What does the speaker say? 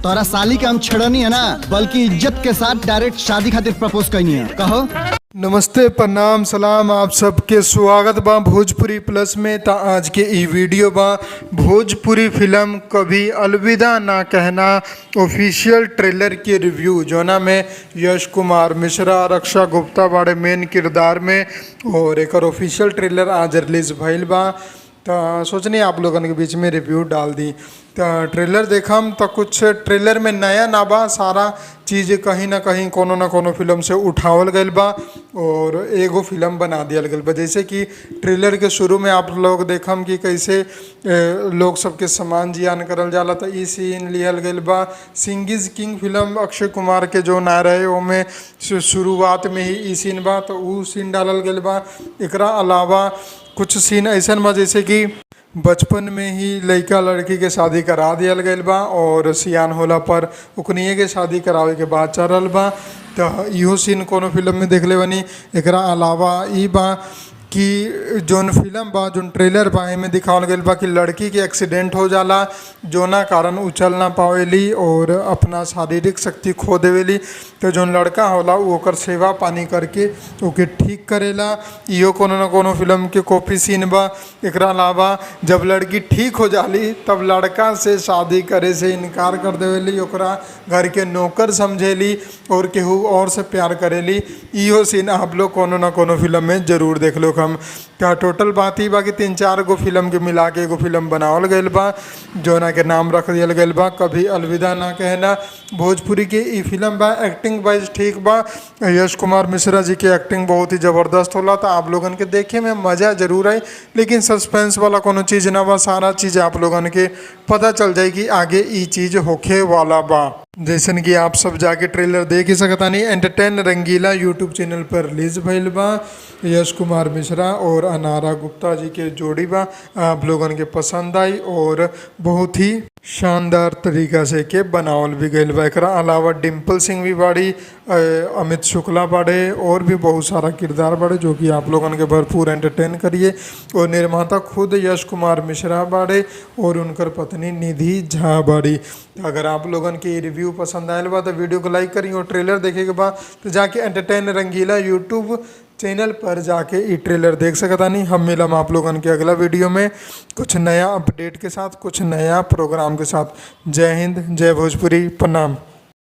तोरा साली के हम छेड़नी है ना, बल्कि इज्जत के साथ डायरेक्ट शादी खातिर प्रपोज करनी है। कहो। नमस्ते, प्रणाम, सलाम, आप सबके स्वागत बा भोजपुरी प्लस में। ता आज के ई वीडियो बा भोजपुरी फिल्म कभी अलविदा ना कहना ऑफिशियल ट्रेलर के रिव्यू, जोना में यश कुमार मिश्रा, रक्षा गुप्ता बाड़े मेन किरदार में, और एक ऑफिशियल ट्रेलर आज रिलीज भइल बा। तो सोचनी आप लोगन के बीच में रिव्यू डाल दी। तो ट्रेलर देखम तो कुछ ट्रेलर में नया ना बा, सारा चीज़ कहीं ना कहीं कोनो ना कोनो फिल्म से उठावल गईल बा और एगो फिल्म बना दिया गईल बा। जैसे कि ट्रेलर के शुरू में आप लोग देखम कि कैसे लोग सबके समान जियान करल जाला, तो ई सीन लियल गईल बा Singh is king film Akshay Kumar के जो ना रहे ओमे शुरुआत में ही ई सीन बा, तो ऊ सीन डालल गईल बा। एकरा अलावा कुछ सीन ऐसन बा जैसे कि बचपन में ही लड़का लड़की के शादी करा दियल गईल बा और सियान होला पर उकनिए के शादी करावे के बाद चलल बा। तो इहो सीन कोनो फिल्म में देखले बनी। एकरा अलावा ई बा कि जोन फिल्म बा, जोन ट्रेलर बा, एमे दिखावल गईल बा कि लड़की के एक्सीडेंट हो जाला, जोना कारण उछल ना पावेली और अपना शारीरिक शक्ति खो देवेली। तो जोन लड़का होला वो ओकर सेवा पानी करके ओके ठीक करेला। इहो कोनो ना कोनो फिल्म के कॉपी सीन बा। एकरा अलावा जब लड़की ठीक हो जाली तब लड़का से शादी करे से इनकार कर देवेली, ओकरा घर के नौकर समझेली और केहू और से प्यार करेली। इहो सीन आप लोग कोनो ना कोनो फिल्म में जरूर देख लो। हम क्या टोटल बात ही बा कि 3-4 गो फिल्म के मिला के एगो फिल्म बनावल गईल बा, जोना के नाम रख दियल गईल बा कभी अलविदा ना कहना। भोजपुरी के ई फिल्म बा। एक्टिंग वाइज ठीक बा, यश कुमार मिश्रा जी की एक्टिंग बहुत ही ज़बरदस्त होला। तो आप लोगन के देखे में मज़ा जरूर आई, लेकिन सस्पेंस वाला कोनो चीज़ ना बा। सारा चीज़ आप लोगन के पता चल जाए कि आगे ई चीज़ होखे वाला बा। जैसन कि आप सब जाके ट्रेलर देख ही सकता नहीं। एंटरटेन रंगीला यूट्यूब चैनल पर रिलीज भइल बा। यश कुमार मिश्रा और अनारा गुप्ता जी के जोड़ी बा। आप लोगन के पसंद आई और बहुत ही शानदार तरीका से के बनावल भी गईल बा। एकरा अलावा डिम्पल सिंह भी बाड़ी, अमित शुक्ला बाड़े और भी बहुत सारा किरदार बाड़े जो कि आप लोगन के भरपूर एंटरटेन करिए। और निर्माता खुद यश कुमार मिश्रा बाड़े और उनकर पत्नी निधि झा बाड़ी। अगर आप लोगन के रिव्यू पसंद आयल बा तो वीडियो को लाइक करिए और ट्रेलर देखे के बाद तो जाके एंटरटेन रंगीला यूट्यूब चैनल पर जाके ई ट्रेलर देख सकता नहीं। हम मिलम आप लोगन के अगला वीडियो में कुछ नया अपडेट के साथ, कुछ नया प्रोग्राम के साथ। जय हिंद, जय भोजपुरी, प्रणाम।